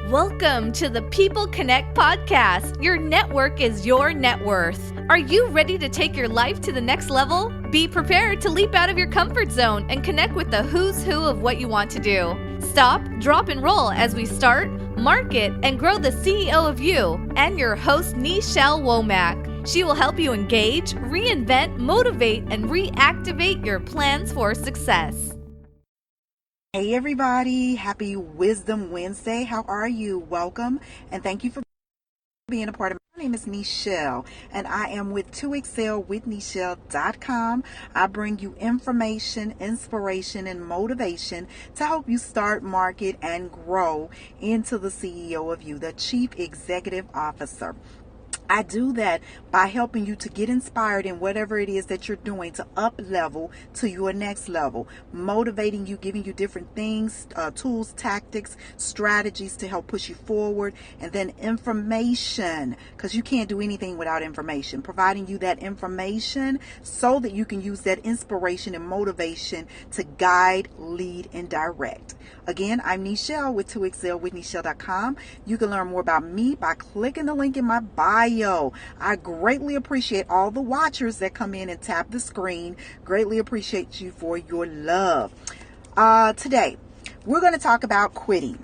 Welcome to the People Connect podcast. Your network is your net worth. Are you ready to take your life to the next level? Be prepared to leap out of your comfort zone and connect with the who's who of what you want to do. Stop, drop, and roll as we start, market, and grow the CEO of you and your host, Nichelle Womack. She will help you engage, reinvent, motivate, and reactivate your plans for success. Hey everybody, happy Wisdom Wednesday. How are you? Welcome and thank you for being a part of my name is Nichelle and I am with 2excelwithnichelle.com. I bring you information, inspiration, and motivation to help you start, market, and grow into the CEO of you, the Chief Executive Officer. I do that by helping you to get inspired in whatever it is that you're doing to up level to your next level, motivating you, giving you different things, tools, tactics, strategies to help push you forward, and then information, because you can't do anything without information, providing you that information so that you can use that inspiration and motivation to guide, lead, and direct. Again, I'm Nichelle with 2excelwithnichelle.com. You can learn more about me by clicking the link in my bio. I greatly appreciate all the watchers that come in and tap the screen. Greatly appreciate you for your love. Today, we're going to talk about quitting.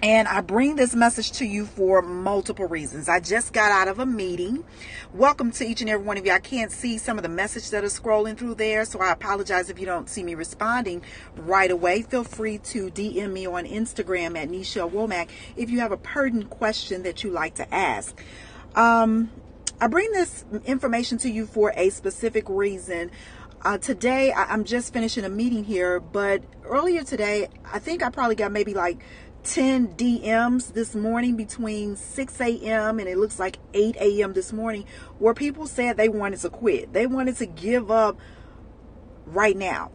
And I bring this message to you for multiple reasons. I just got out of a meeting. Welcome to each and every one of you. I can't see some of the message that are scrolling through there, so I apologize if you don't see me responding right away. Feel free to DM me on Instagram at Nichelle Womack if you have a pertinent question that you like to ask. I bring this information to you for a specific reason. Today, I'm just finishing a meeting here, but earlier today, I think I probably got maybe like 10 DMs this morning between 6 a.m. and it looks like 8 a.m. this morning where people said they wanted to quit. They wanted to give up right now.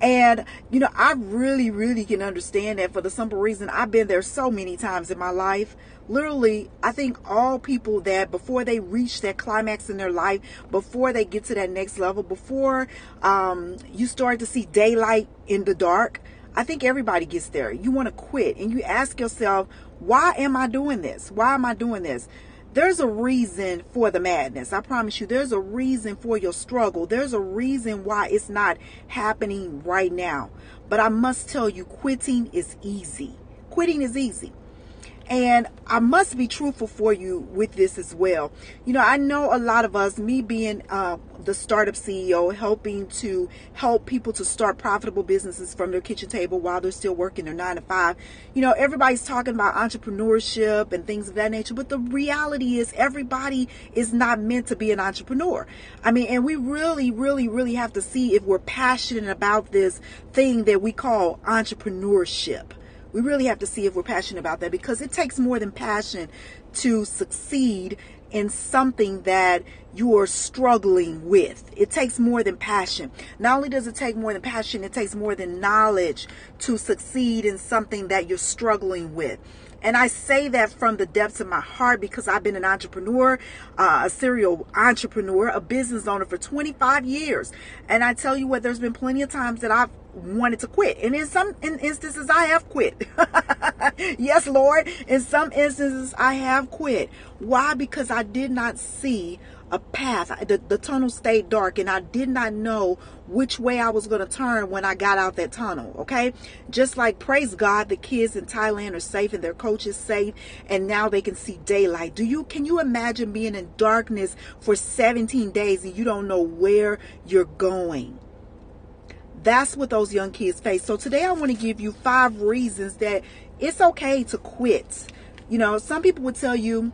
And, you know, I really can understand that for the simple reason I've been there so many times in my life. Literally, I think all people that before they reach that climax in their life, before they get to that next level, before you start to see daylight in the dark, I think everybody gets there. You want to quit and you ask yourself, why am I doing this? Why am I doing this? There's a reason for the madness. I promise you, there's a reason for your struggle. There's a reason why it's not happening right now. But I must tell you, quitting is easy. Quitting is easy. And I must be truthful for you with this as well. You know, I know a lot of us, me being the startup CEO, helping to help people to start profitable businesses from their kitchen table while they're still working their 9 to 5. You know, everybody's talking about entrepreneurship and things of that nature. But the reality is everybody is not meant to be an entrepreneur. I mean, and we really have to see if we're passionate about this thing that we call entrepreneurship. We really have to see if we're passionate about that, because it takes more than passion to succeed in something that you are struggling with. It takes more than passion. Not only does it take more than passion, it takes more than knowledge to succeed in something that you're struggling with. And I say that from the depths of my heart because I've been an entrepreneur, a serial entrepreneur, a business owner for 25 years. And I tell you what, there's been plenty of times that I've wanted to quit. And in some instances, I have quit. Yes, Lord. In some instances, I have quit. Why? Because I did not see a path. The tunnel stayed dark and I did not know which way I was going to turn when I got out that tunnel. Okay. Just like, praise God, the kids in Thailand are safe and their coach is safe and now they can see daylight. Can you imagine being in darkness for 17 days and you don't know where you're going? That's what those young kids face. So today I want to give you 5 reasons that it's okay to quit. You know, some people would tell you,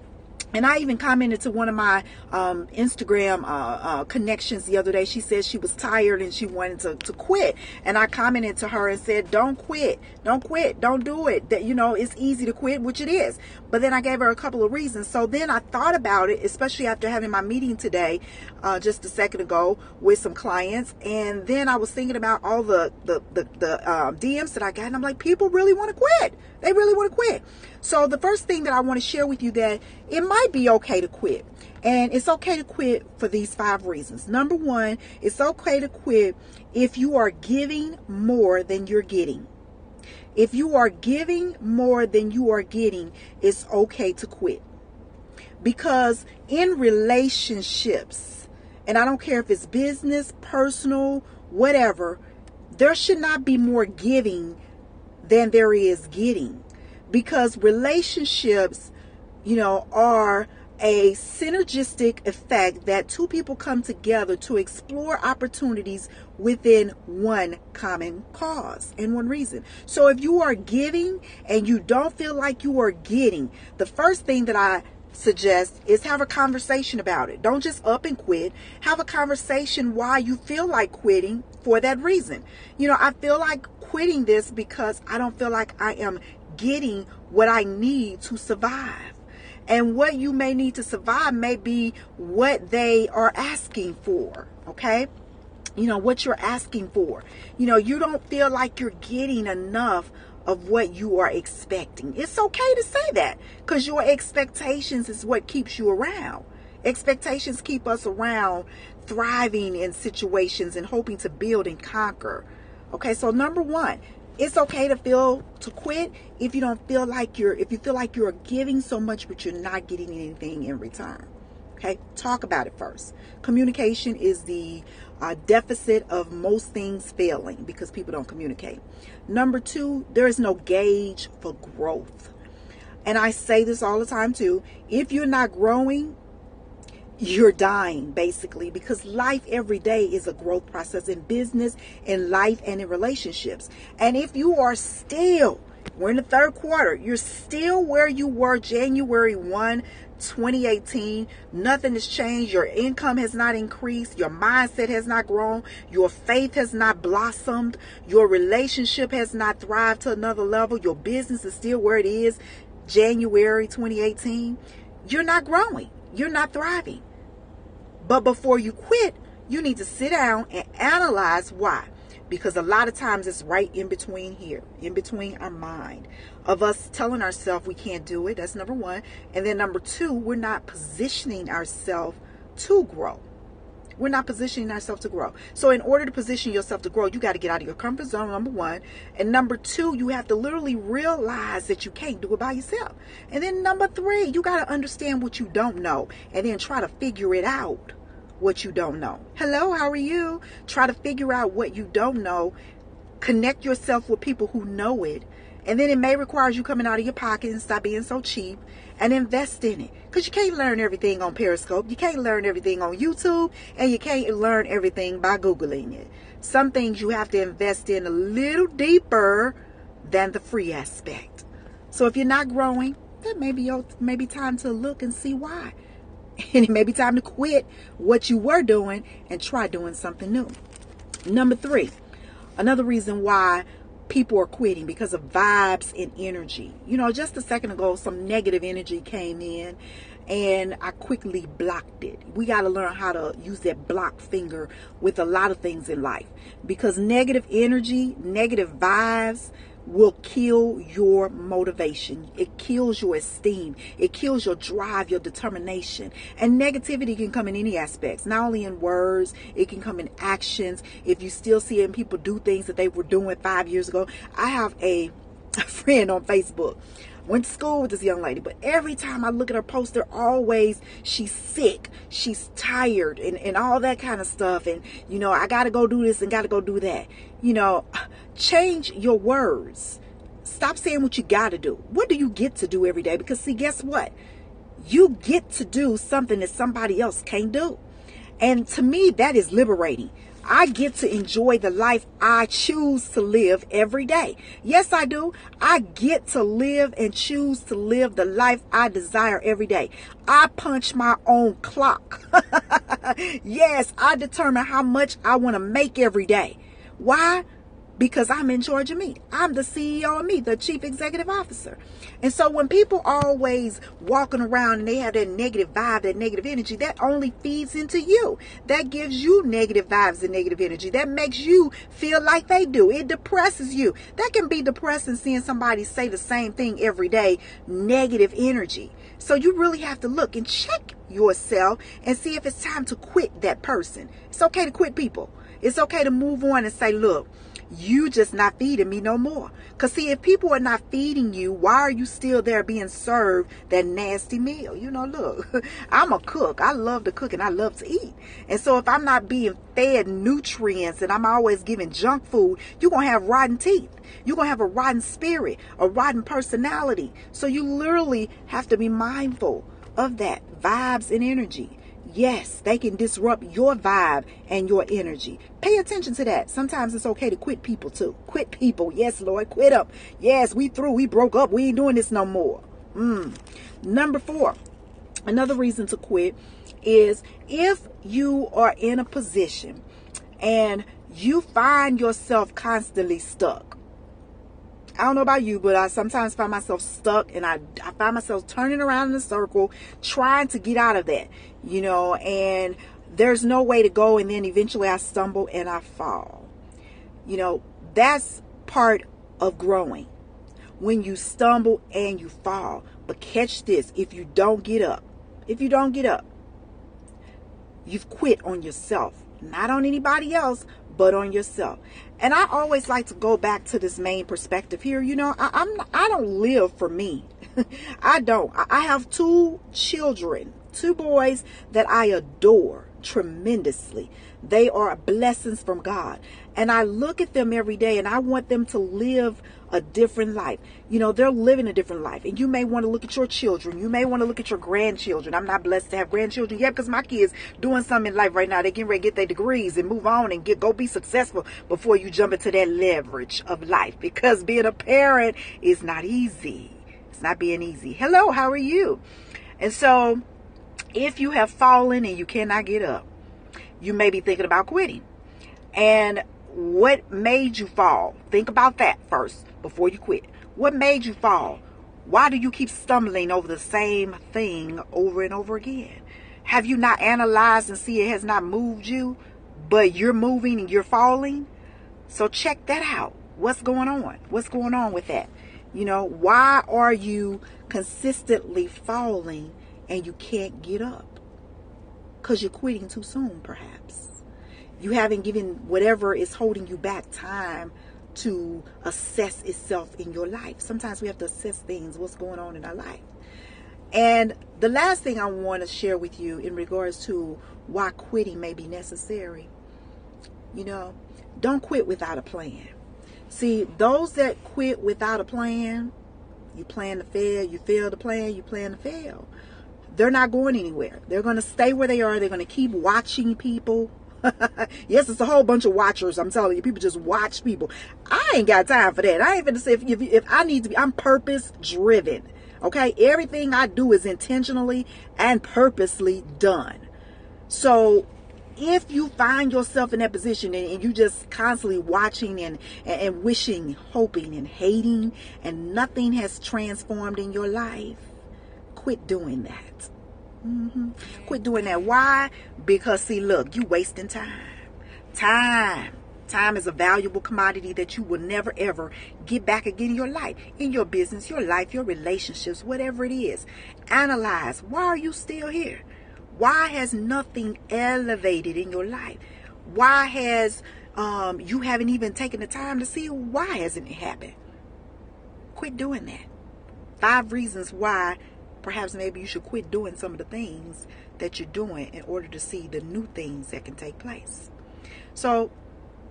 and I even commented to one of my Instagram connections the other day. She said she was tired and she wanted to quit. And I commented to her and said, don't quit. Don't quit. Don't do it. That, you know, it's easy to quit, which it is. But then I gave her a couple of reasons. So then I thought about it, especially after having my meeting today, just a second ago with some clients. And then I was thinking about all the DMs that I got. And I'm like, people really want to quit. They really want to quit. So the first thing that I want to share with you, that it might be okay to quit. And it's okay to quit for these 5 reasons. Number 1, it's okay to quit if you are giving more than you're getting. If you are giving more than you are getting, it's okay to quit. Because in relationships, and I don't care if it's business, personal, whatever, there should not be more giving than there is getting. Because relationships, are a synergistic effect that two people come together to explore opportunities within one common cause and one reason. So if you are giving and you don't feel like you are getting, the first thing that I suggest is have a conversation about it. Don't just up and quit. Have a conversation why you feel like quitting for that reason. I feel like quitting this because I don't feel like I am getting what I need to survive. And what you may need to survive may be what they are asking for. Okay? What you're asking for. You don't feel like you're getting enough of what you are expecting. It's okay to say that, because your expectations is what keeps you around. Expectations keep us around, thriving in situations and hoping to build and conquer. Okay, so number one, it's okay to quit if you feel like you're giving so much but you're not getting anything in return. Okay, talk about it first. Communication is the deficit of most things failing because people don't communicate. Number two, there is no gauge for growth. And I say this all the time too. If you're not growing, you're dying, basically, because life every day is a growth process in business, in life, and in relationships. And if you are we're in the third quarter, you're still where you were January 1, 2018. Nothing has changed. Your income has not increased. Your mindset has not grown. Your faith has not blossomed. Your relationship has not thrived to another level. Your business is still where it is January 2018. You're not growing. You're not thriving. But before you quit, you need to sit down and analyze why. Because a lot of times it's right in between here, in between our mind of us telling ourselves we can't do it. That's number one. And then number two, we're not positioning ourselves to grow. We're not positioning ourselves to grow. So in order to position yourself to grow, you got to get out of your comfort zone, number one. And number two, you have to literally realize that you can't do it by yourself. And then number three, you got to understand what you don't know and then try to figure it out. What you don't know. Hello, how are you? Try to figure out what you don't know. Connect yourself with people who know it. And then it may require you coming out of your pocket and stop being so cheap and invest in it. Because you can't learn everything on Periscope. You can't learn everything on YouTube. And you can't learn everything by Googling it. Some things you have to invest in a little deeper than the free aspect. So if you're not growing, then maybe time to look and see why. And it may be time to quit what you were doing and try doing something new. Number three, another reason why people are quitting, because of vibes and energy. Just a second ago, some negative energy came in and I quickly blocked it. We got to learn how to use that block finger with a lot of things in life, because negative energy, negative vibes will kill your motivation. It kills your esteem. It kills your drive, your determination. And negativity can come in any aspects, not only in words, it can come in actions. If you still seeing people do things that they were doing 5 years ago. I have a friend on Facebook. Went to school with this young lady, but every time I look at her poster, always she's sick, she's tired, and all that kind of stuff. And, I got to go do this and got to go do that. Change your words. Stop saying what you got to do. What do you get to do every day? Because, see, guess what? You get to do something that somebody else can't do. And to me, that is liberating. I get to enjoy the life I choose to live every day. Yes, I do. I get to live and choose to live the life I desire every day. I punch my own clock. Yes, I determine how much I want to make every day. Why? Because I'm in charge of me. I'm the CEO of me, the Chief Executive Officer. And so when people are always walking around and they have that negative vibe, that negative energy, that only feeds into you. That gives you negative vibes and negative energy. That makes you feel like they do. It depresses you. That can be depressing, seeing somebody say the same thing every day. Negative energy. So you really have to look and check yourself and see if it's time to quit that person. It's okay to quit people. It's okay to move on and say, look, You just not feeding me no more. Because see, if people are not feeding you, why are you still there being served that nasty meal? You know, look, I'm a cook. I love to cook and I love to eat. And so if I'm not being fed nutrients and I'm always giving junk food, you're going to have rotten teeth. You're going to have a rotten spirit, a rotten personality. So you literally have to be mindful of that. Vibes and energy. Yes, they can disrupt your vibe and your energy. Pay attention to that. Sometimes it's okay to quit people too. Quit people. Yes, Lord, quit up. Yes, we through. We broke up. We ain't doing this no more. Number 4, another reason to quit is if you are in a position and you find yourself constantly stuck. I don't know about you, but I sometimes find myself stuck and I find myself turning around in a circle, trying to get out of that, you know, and there's no way to go. And then eventually I stumble and I fall. You know, that's part of growing, when you stumble and you fall. But catch this, if you don't get up, you've quit on yourself, not on anybody else, but on yourself. And I always like to go back to this main perspective here. You know, I don't live for me. I don't. I have 2 children, 2 boys that I adore tremendously. They are blessings from God. And I look at them every day and I want them to live a different life. You know, they're living a different life. And you may want to look at your children. You may want to look at your grandchildren. I'm not blessed to have grandchildren yet because my kids doing something in life right now. They getting ready to get their degrees and move on and go be successful before you jump into that leverage of life. Because being a parent is not easy. It's not being easy. Hello, how are you? And so if you have fallen and you cannot get up, you may be thinking about quitting. And what made you fall? Think about that first before you quit. What made you fall? Why do you keep stumbling over the same thing over and over again? Have you not analyzed and see it has not moved you, but you're moving and you're falling? So check that out. What's going on? What's going on with that? You know, why are you consistently falling and you can't get up? Because you're quitting too soon, perhaps. You haven't given whatever is holding you back time to assess itself in your life. Sometimes we have to assess things, what's going on in our life. And the last thing I want to share with you in regards to why quitting may be necessary, you know, don't quit without a plan. See, those that quit without a plan, you plan to fail, you fail to plan, you plan to fail. They're not going anywhere. They're going to stay where they are. They're going to keep watching people. Yes, it's a whole bunch of watchers. I'm telling you, people just watch people. I ain't got time for that. I ain't gonna say if I need to be. I'm purpose driven. Okay, everything I do is intentionally and purposely done. So if you find yourself in that position and you just constantly watching and wishing, hoping and hating, and nothing has transformed in your life, quit doing that. Quit doing that. Why? Because see, look, you wasting time. Time is a valuable commodity that you will never ever get back again in your life, in your business, your life, your relationships, whatever it is. Analyze. Why are you still here? Why has nothing elevated in your life? Why has you haven't even taken the time to see why hasn't it happened? Quit doing that. 5 reasons why perhaps maybe you should quit doing some of the things that you're doing in order to see the new things that can take place. So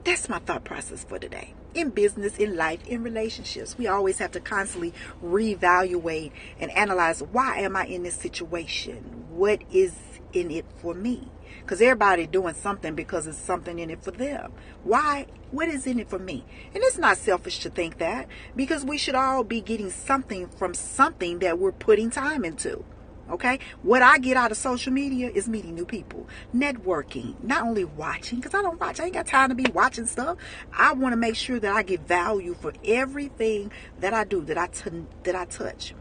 that's my thought process for today. In business, in life, in relationships, we always have to constantly reevaluate and analyze, why am I in this situation? What is in it for me? Because everybody doing something because it's something in it for them. Why? What is in it for me? And it's not selfish to think that, because we should all be getting something from something that we're putting time into. Okay? What I get out of social media is meeting new people, networking, not only watching, because I don't watch. I ain't got time to be watching stuff. I want to make sure that I get value for everything that I do, that I touch.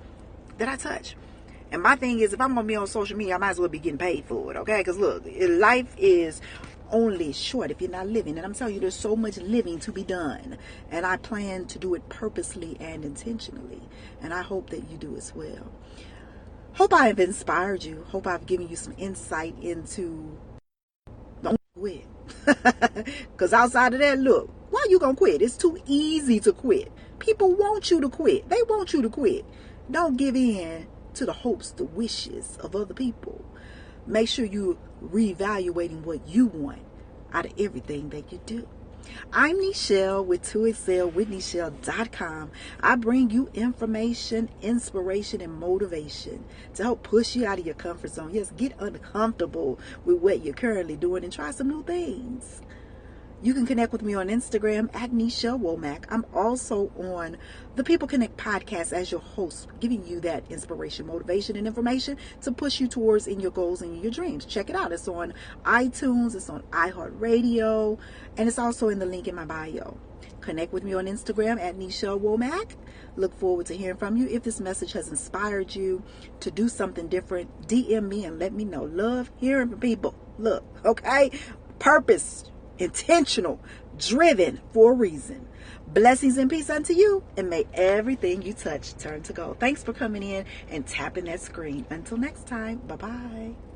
And my thing is, if I'm going to be on social media, I might as well be getting paid for it, okay? Because look, life is only short if you're not living. And I'm telling you, there's so much living to be done. And I plan to do it purposely and intentionally. And I hope that you do as well. Hope I have inspired you. Hope I've given you some insight into don't quit. Because outside of that, look, Why you gonna quit? It's too easy to quit. People want you to quit. They want you to quit. Don't give in to the hopes, the wishes of other people. Make sure you're reevaluating what you want out of everything that you do. I'm Nichelle with ToExcelWithNichelle.com. I bring you information, inspiration, and motivation to help push you out of your comfort zone. Yes, get uncomfortable with what you're currently doing and try some new things. You can connect with me on Instagram at Nichelle Womack. I'm also on the People Connect podcast as your host, giving you that inspiration, motivation, and information to push you towards in your goals and your dreams. Check it out. It's on iTunes, it's on iHeartRadio, and it's also in the link in my bio. Connect with me on Instagram at Nichelle Womack. Look forward to hearing from you. If this message has inspired you to do something different, DM me and let me know. Love hearing from people. Look, okay? Purpose. Intentional, driven for a reason. Blessings and peace unto you, and may everything you touch turn to gold. Thanks for coming in and tapping that screen. Until next time, bye-bye.